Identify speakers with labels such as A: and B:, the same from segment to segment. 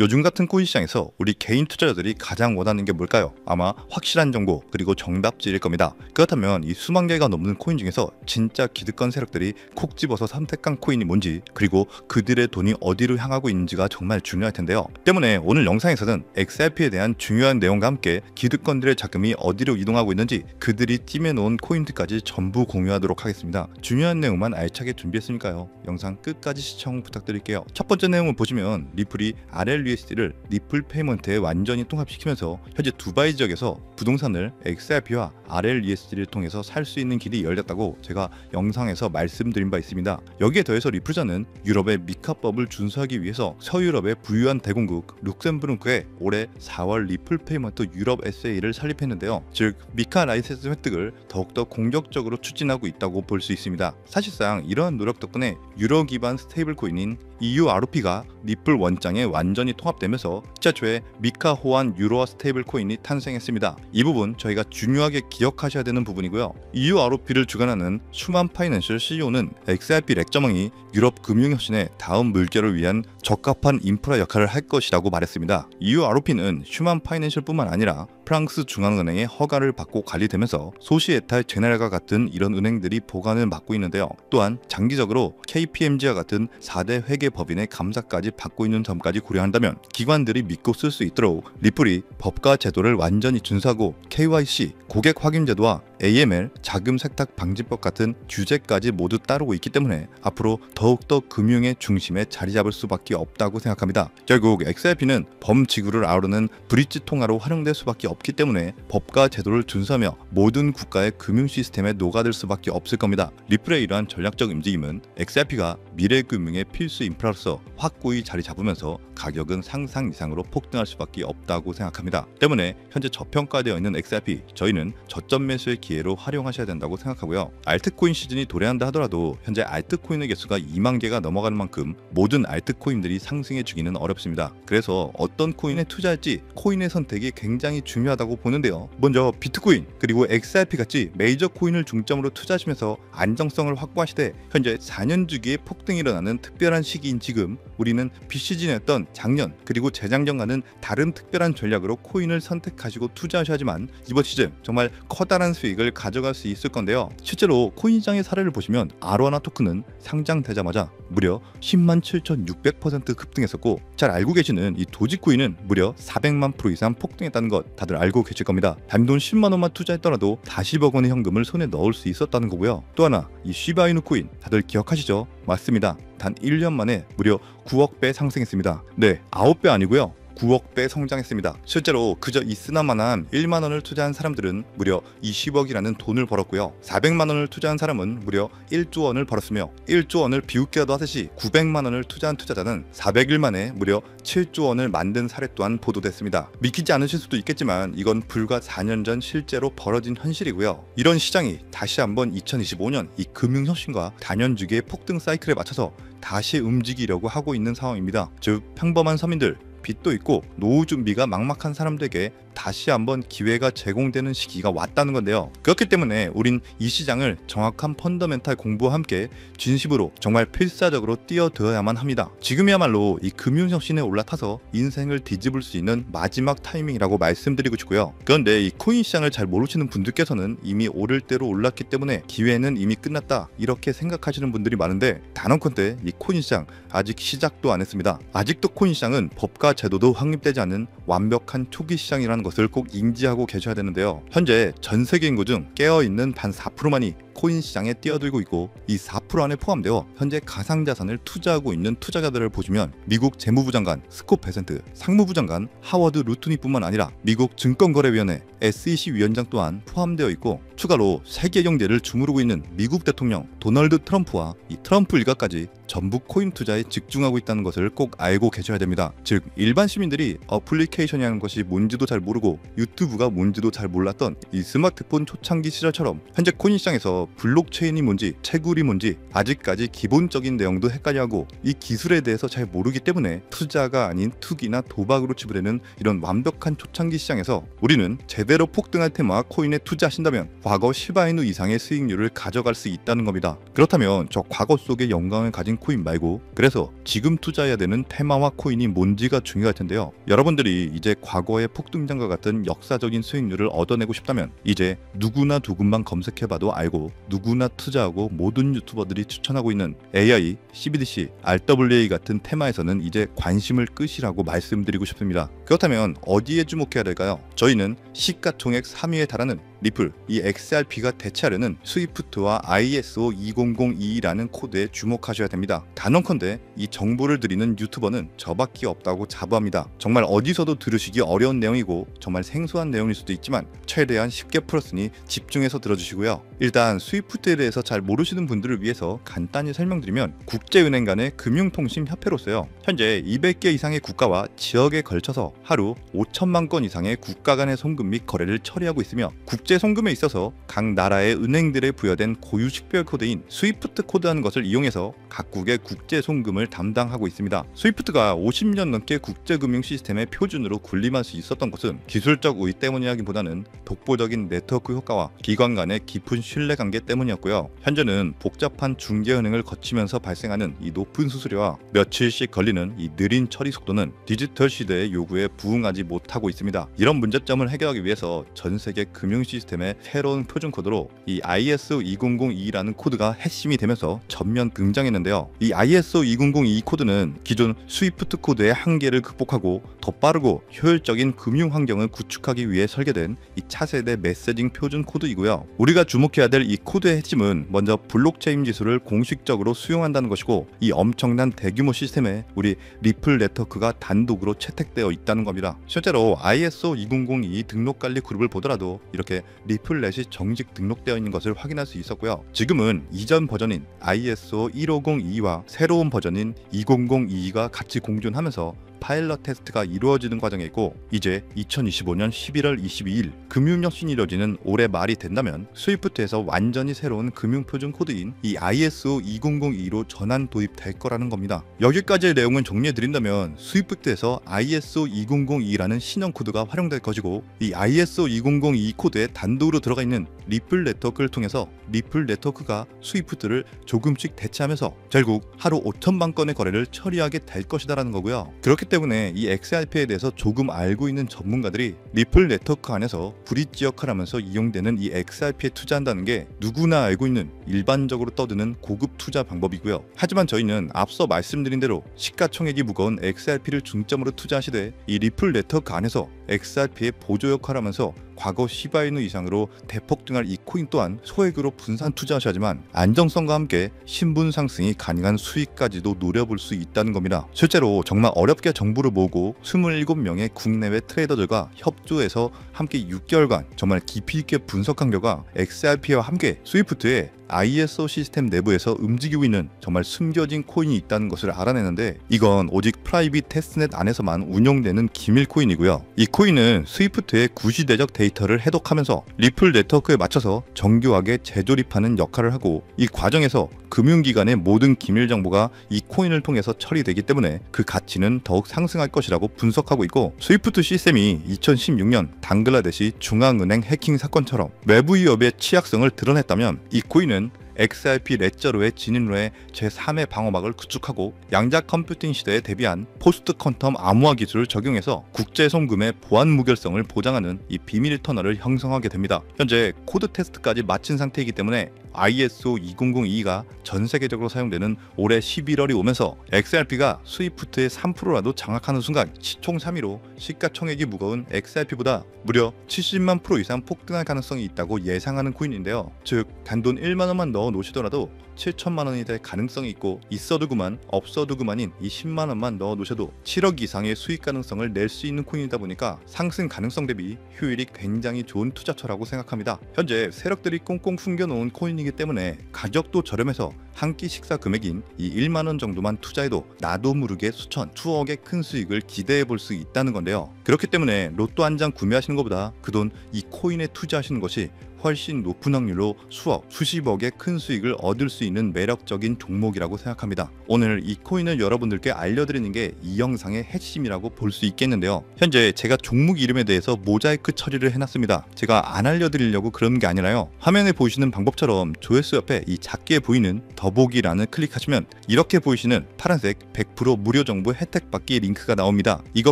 A: 요즘 같은 코인 시장에서 우리 개인 투자자들이 가장 원하는 게 뭘까요? 아마 확실한 정보 그리고 정답지일 겁니다. 그렇다면 이 수만 개가 넘는 코인 중에서 진짜 기득권 세력들이 콕 집어서 선택한 코인이 뭔지, 그리고 그들의 돈이 어디로 향하고 있는지가 정말 중요할 텐데요. 때문에 오늘 영상에서는 XRP에 대한 중요한 내용과 함께 기득권들의 자금이 어디로 이동하고 있는지, 그들이 찜해놓은 코인들까지 전부 공유하도록 하겠습니다. 중요한 내용만 알차게 준비했으니까요. 영상 끝까지 시청 부탁드릴게요. 첫 번째 내용을 보시면 리플이 RLUSD를 리플 페이먼트에 완전히 통합시키면서 현재 두바이 지역에서 부동산을 XRP와 RLUSD를 통해서 살 수 있는 길이 열렸다고 제가 영상에서 말씀드린 바 있습니다. 여기에 더해서 리플사는 유럽의 미카법을 준수하기 위해서 서유럽의 부유한 대공국 룩셈부르크에 올해 4월 리플 페이먼트 유럽 SA를 설립했는데요. 즉 미카 라이센스 획득을 더욱더 공격적으로 추진하고 있다고 볼 수 있습니다. 사실상 이러한 노력 덕분에 유로 기반 스테이블 코인인 EURP가 리플 원장에 완전히 통합되면서 최초의 미카 호환 유로화 스테이블 코인이 탄생했습니다. 이 부분 저희가 중요하게 기억하셔야 되는 부분이고요. EURP를 주관하는 슈만 파이낸셜 CEO는 XRP 렉저망이 유럽 금융혁신의 다음 물결을 위한 적합한 인프라 역할을 할 것이라고 말했습니다. EURP는 슈만 파이낸셜뿐만 아니라 프랑스 중앙은행의 허가를 받고 관리되면서 소시에탈 제네랄과 같은 이런 은행들이 보관을 맡고 있는데요. 또한 장기적으로 KPMG와 같은 4대 회계 법인의 감사까지 받고 있는 점까지 고려한다면 기관들이 믿고 쓸 수 있도록 리플이 법과 제도를 완전히 준수하고 KYC, 고객 확인 제도와 AML, 자금 세탁 방지법 같은 규제까지 모두 따르고 있기 때문에 앞으로 더욱더 금융의 중심에 자리 잡을 수밖에 없다고 생각합니다. 결국 XRP는 범지구를 아우르는 브릿지 통화로 활용될 수밖에 없기 때문에 법과 제도를 준수하며 모든 국가의 금융 시스템에 녹아들 수밖에 없을 겁니다. 리플의 이러한 전략적 움직임은 XRP가 미래 금융의 필수 인프라로서 확고히 자리 잡으면서 가격은 상상 이상으로 폭등할 수밖에 없다고 생각합니다. 때문에 현재 저평가되어 있는 XRP, 저희는 저점 매수의 기회로 활용하셔야 된다고 생각하고요. 알트코인 시즌이 도래한다 하더라도 현재 알트코인의 개수가 2만 개가 넘어가는 만큼 모든 알트코인들이 상승해 주기는 어렵습니다. 그래서 어떤 코인에 투자할지 코인의 선택이 굉장히 중요하다고 보는데요. 먼저 비트코인 그리고 XRP 같이 메이저 코인을 중점으로 투자하시면서 안정성을 확보하시되 현재 4년 주기에 폭등이 일어나는 특별한 시기인 지금 우리는 비시즌이었던 작년 그리고 재작년과는 다른 특별한 전략으로 코인을 선택하시고 투자하셔야지만 이번 시즌 정말 커다란 수익을 가져갈 수 있을 건데요. 실제로 코인 시장의 사례를 보시면 아로하나 토큰은 상장되자마자 무려 107,600% 급등했었고, 잘 알고 계시는 이 도지코인은 무려 400만 % 이상 폭등했다는 것 다들 알고 계실 겁니다. 단돈 10만 원만 투자했더라도 40억 원의 현금을 손에 넣을 수 있었다는 거고요. 또 하나 이 시바이누 코인 다들 기억하시죠? 맞습니다. 단 1년 만에 무려 9억 배 상승했습니다. 네, 9배 아니고요. 9억 배 성장했습니다. 실제로 그저 있으나마나 1만 원을 투자한 사람들은 무려 20억이라는 돈을 벌었고요. 400만 원을 투자한 사람은 무려 1조 원을 벌었으며 1조 원을 비웃기라도 하듯이 900만 원을 투자한 투자자는 400일 만에 무려 7조 원을 만든 사례 또한 보도됐습니다. 믿기지 않으실 수도 있겠지만 이건 불과 4년 전 실제로 벌어진 현실이고요. 이런 시장이 다시 한번 2025년 이 금융혁신과 단연주기의 폭등 사이클에 맞춰서 다시 움직이려고 하고 있는 상황입니다. 즉 평범한 서민들, 빚도 있고 노후 준비가 막막한 사람들에게 다시 한번 기회가 제공되는 시기가 왔다는 건데요. 그렇기 때문에 우린 이 시장을 정확한 펀더멘탈 공부와 함께 진심으로 정말 필사적으로 뛰어들어야만 합니다. 지금이야말로 이 금융혁신에 올라타서 인생을 뒤집을 수 있는 마지막 타이밍이라고 말씀드리고 싶고요. 그런데 이 코인 시장을 잘 모르시는 분들께서는 이미 오를 대로 올랐기 때문에 기회는 이미 끝났다 이렇게 생각하시는 분들이 많은데, 단언컨대 이 코인 시장 아직 시작도 안 했습니다. 아직도 코인 시장은 법과 제도도 확립되지 않은 완벽한 초기 시장이라는 것을 꼭 인지하고 계셔야 되는데요. 현재 전 세계 인구 중 깨어있는 반 4%만이 코인 시장에 뛰어들고 있고, 이 4% 안에 포함되어 현재 가상자산을 투자하고 있는 투자자들을 보시면 미국 재무부 장관 스콧 베센트, 상무부 장관 하워드 루트니뿐만 아니라 미국 증권거래위원회 SEC 위원장 또한 포함되어 있고, 추가로 세계 경제를 주무르고 있는 미국 대통령 도널드 트럼프와 이 트럼프 일가까지 전부 코인 투자에 집중하고 있다는 것을 꼭 알고 계셔야 됩니다. 즉 일반 시민들이 어플리케이션이라는 것이 뭔지도 잘 모르고 유튜브가 뭔지도 잘 몰랐던 이 스마트폰 초창기 시절처럼 현재 코인 시장에서 블록체인이 뭔지 채굴이 뭔지 아직까지 기본적인 내용도 헷갈려하고 이 기술에 대해서 잘 모르기 때문에 투자가 아닌 투기나 도박으로 치부되는 이런 완벽한 초창기 시장에서 우리는 제대로 폭등할 테마와 코인에 투자하신다면 과거 시바이누 이상의 수익률을 가져갈 수 있다는 겁니다. 그렇다면 저 과거 속의 영광을 가진 코인 말고 그래서 지금 투자해야 되는 테마와 코인이 뭔지가 중요할 텐데요. 여러분들이 이제 과거의 폭등장과 같은 역사적인 수익률을 얻어내고 싶다면 이제 누구나 누군만 검색해봐도 알고 누구나 투자하고 모든 유튜버들이 추천하고 있는 AI, CBDC, RWA 같은 테마에서는 이제 관심을 끄시라고 말씀드리고 싶습니다. 그렇다면 어디에 주목해야 될까요? 저희는 시가총액 3위에 달하는 리플, 이 XRP가 대체하려는 스위프트와 ISO 20022라는 코드에 주목하셔야 됩니다. 단언컨대 이 정보를 드리는 유튜버는 저밖에 없다고 자부합니다. 정말 어디서도 들으시기 어려운 내용이고 정말 생소한 내용일 수도 있지만 최대한 쉽게 풀었으니 집중해서 들어주시고요. 일단 스위프트에 대해서 잘 모르시는 분들을 위해서 간단히 설명드리면 국제은행 간의 금융통신협회로서요. 현재 200개 이상의 국가와 지역에 걸쳐서 하루 5천만 건 이상의 국가 간의 송금 및 거래를 처리하고 있으며 국제 송금에 있어서 각 나라의 은행들에 부여된 고유 식별 코드인 스위프트 코드라는 것을 이용해서 각국의 국제 송금을 담당하고 있습니다. 스위프트가 50년 넘게 국제금융 시스템의 표준으로 군림할 수 있었던 것은 기술적 우위 때문이라기보다는 독보적인 네트워크 효과와 기관 간의 깊은 신뢰관계 때문이었고요. 현재는 복잡한 중개은행을 거치면서 발생하는 이 높은 수수료와 며칠씩 걸리는 이 느린 처리 속도는 디지털 시대의 요구에 부응하지 못하고 있습니다. 이런 문제점을 해결하기 위해서 전 세계 금융 시스템의 새로운 표준 코드로 이 ISO 2002라는 코드가 핵심이 되면서 전면 등장했는데요. 이 ISO 2002 코드는 기존 스위프트 코드의 한계를 극복하고 더 빠르고 효율적인 금융 환경을 구축하기 위해 설계된 이 차세대 메시징 표준 코드이고요. 우리가 주목해야 될 이 코드의 핵심은 먼저 블록체인 기술을 공식적으로 수용한다는 것이고 이 엄청난 대규모 시스템에 우리 리플 네트워크가 단독으로 채택되어 있다는 겁니다. 실제로 ISO 2002 등록관리 그룹을 보더라도 이렇게 리플넷이 정식 등록되어 있는 것을 확인할 수 있었고요. 지금은 이전 버전인 ISO 1502와 새로운 버전인 2002가 같이 공존하면서 파일럿 테스트가 이루어지는 과정에 있고 이제 2025년 11월 22일 금융혁신이 이루어지는 올해 말이 된다면 스위프트에서 완전히 새로운 금융표준 코드인 이 ISO 2002로 전환 도입될 거라는 겁니다. 여기까지의 내용은 정리해드린다면 스위프트에서 ISO 2002라는 신형 코드가 활용될 것이고 이 ISO 2002 코드에 단독으로 들어가 있는 리플 네트워크를 통해서 리플 네트워크가 스위프트를 조금씩 대체하면서 결국 하루 5천만 건의 거래를 처리하게 될 것이다라는 거고요. 그렇기 때문에 이 XRP에 대해서 조금 알고 있는 전문가들이 리플 네트워크 안에서 브릿지 역할을 하면서 이용되는 이 XRP에 투자한다는 게 누구나 알고 있는 일반적으로 떠드는 고급 투자 방법이고요. 하지만 저희는 앞서 말씀드린 대로 시가총액이 무거운 XRP를 중점으로 투자하시되 이 리플 네트워크 안에서 XRP의 보조 역할을 하면서 과거 시바이누 이상으로 대폭등할 이 코인 또한 소액으로 분산 투자하셔야지만 안정성과 함께 신분 상승이 가능한 수익까지도 노려볼 수 있다는 겁니다. 실제로 정말 어렵게 정보를 모으고 27명의 국내외 트레이더들과 협조해서 함께 6개월간 정말 깊이 있게 분석한 결과 XRP와 함께 스위프트의 ISO 시스템 내부에서 움직이고 있는 정말 숨겨진 코인이 있다는 것을 알아내는데 이건 오직 프라이빗 테스트넷 안에서만 운영되는 기밀 코인이고요. 이 코인은 스위프트의 구시대적 데이터를 해독하면서 리플 네트워크에 맞춰서 정교하게 재조립하는 역할을 하고 이 과정에서 금융기관의 모든 기밀 정보가 이 코인을 통해서 처리되기 때문에 그 가치는 더욱 상승할 것이라고 분석하고 있고 스위프트 시스템이 2016년 방글라데시 중앙은행 해킹 사건처럼 외부 위협의 취약성을 드러냈다면 이 코인은 XRP 레저로의 진입로에 제3의 방어막을 구축하고 양자 컴퓨팅 시대에 대비한 포스트 퀀텀 암호화 기술을 적용해서 국제 송금의 보안 무결성을 보장하는 이 비밀 터널을 형성하게 됩니다. 현재 코드 테스트까지 마친 상태이기 때문에 ISO 2002가 전 세계적으로 사용되는 올해 11월이 오면서 XRP가 스위프트의 3%라도 장악하는 순간 시총 3위로 시가총액이 무거운 XRP보다 무려 70만 프로 이상 폭등할 가능성이 있다고 예상하는 코인인데요. 즉 단돈 1만 원만 넣어 놓으시더라도 7천만 원이 될 가능성이 있고 있어도 그만 없어도 그만인 이 10만 원만 넣어 놓으셔도 7억 이상의 수익 가능성을 낼 수 있는 코인이다 보니까 상승 가능성 대비 효율이 굉장히 좋은 투자처라고 생각합니다. 현재 세력들이 꽁꽁 숨겨놓은 코인이기 때문에 가격도 저렴해서 한 끼 식사 금액인 이 1만 원 정도만 투자해도 나도 모르게 수천, 수억의 큰 수익을 기대해 볼 수 있다는 건데요. 그렇기 때문에 로또 한 장 구매하시는 것보다 그 돈 이 코인에 투자하시는 것이 훨씬 높은 확률로 수억, 수십억의 큰 수익을 얻을 수 있는 매력적인 종목이라고 생각합니다. 오늘 이 코인을 여러분들께 알려드리는 게 이 영상의 핵심이라고 볼 수 있겠는데요. 현재 제가 종목 이름에 대해서 모자이크 처리를 해놨습니다. 제가 안 알려드리려고 그런 게 아니라요. 화면에 보이시는 방법처럼 조회수 옆에 이 작게 보이는 더보기란을 클릭하시면 이렇게 보이시는 파란색 100% 무료 정보 혜택 받기 링크가 나옵니다. 이거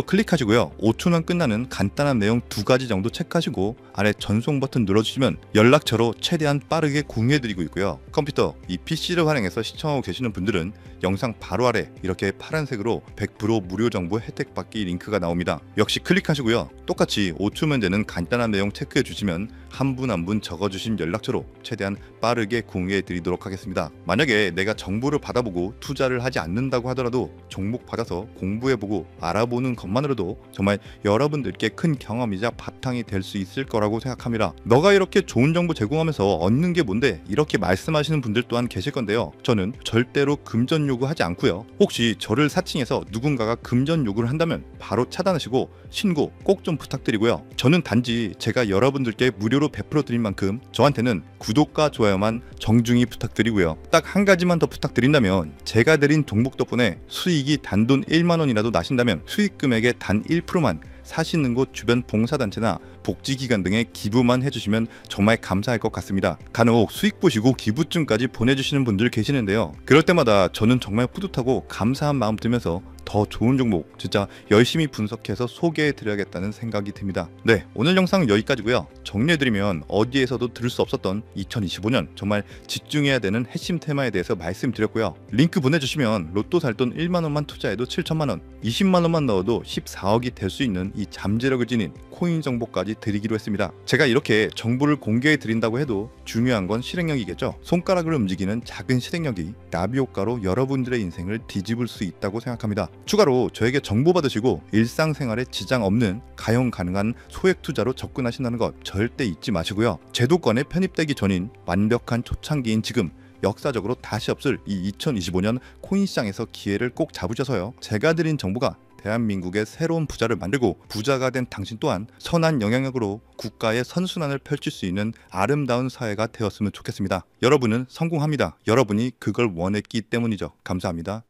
A: 클릭하시고요. 5초면 끝나는 간단한 내용 2가지 정도 체크하시고 아래 전송 버튼 눌러주시면 연락처로 최대한 빠르게 공유해드리고 있고요. 컴퓨터, 이 PC를 활용해서 시청하고 계시는 분들은 영상 바로 아래 이렇게 파란색으로 100% 무료 정보 혜택 받기 링크가 나옵니다. 역시 클릭하시고요. 똑같이 5초면 되는 간단한 내용 체크해 주시면 한 분 한 분 적어주신 연락처로 최대한 빠르게 공유해 드리도록 하겠습니다. 만약에 내가 정보를 받아보고 투자를 하지 않는다고 하더라도 종목 받아서 공부해보고 알아보는 것만으로도 정말 여러분들께 큰 경험이자 바탕이 될 수 있을 거라고 생각합니다. 너가 이렇게 좋은 정보 제공하면서 얻는 게 뭔데? 이렇게 말씀하시는 분들 또한 계실 건데요. 저는 절대로 금전 요구하지 않고요. 혹시 저를 사칭해서 누군가가 금전 요구를 한다면 바로 차단하시고 신고 꼭 좀 부탁드리고요. 저는 단지 제가 여러분들께 무료로 베풀어 드린 만큼 저한테는 구독과 좋아요만 정중히 부탁드리고요. 딱 한 가지만 더 부탁드린다면 제가 드린 종목 덕분에 수익이 단돈 1만 원이라도 나신다면 수익 금액의 단 1%만 사시는 곳 주변 봉사단체나 복지기관 등에 기부만 해주시면 정말 감사할 것 같습니다. 간혹 수익 보시고 기부증까지 보내주시는 분들 계시는데요. 그럴 때마다 저는 정말 뿌듯하고 감사한 마음 들면서 더 좋은 종목 진짜 열심히 분석해서 소개해 드려야겠다는 생각이 듭니다. 네, 오늘 영상은 여기까지고요. 정리해드리면 어디에서도 들을 수 없었던 2025년 정말 집중해야 되는 핵심 테마에 대해서 말씀드렸고요. 링크 보내주시면 로또 살 돈 1만 원만 투자해도 7천만 원, 20만 원만 넣어도 14억이 될 수 있는 이 잠재력을 지닌 코인 정보까지 드리기로 했습니다. 제가 이렇게 정보를 공개해 드린다고 해도 중요한 건 실행력이겠죠. 손가락을 움직이는 작은 실행력이 나비 효과로 여러분들의 인생을 뒤집을 수 있다고 생각합니다. 추가로 저에게 정보 받으시고 일상생활에 지장 없는 가용 가능한 소액 투자로 접근하신다는 것 절대 잊지 마시고요. 제도권에 편입되기 전인 완벽한 초창기인 지금 역사적으로 다시 없을 이 2025년 코인 시장에서 기회를 꼭 잡으셔서요. 제가 드린 정보가 대한민국의 새로운 부자를 만들고 부자가 된 당신 또한 선한 영향력으로 국가의 선순환을 펼칠 수 있는 아름다운 사회가 되었으면 좋겠습니다. 여러분은 성공합니다. 여러분이 그걸 원했기 때문이죠. 감사합니다.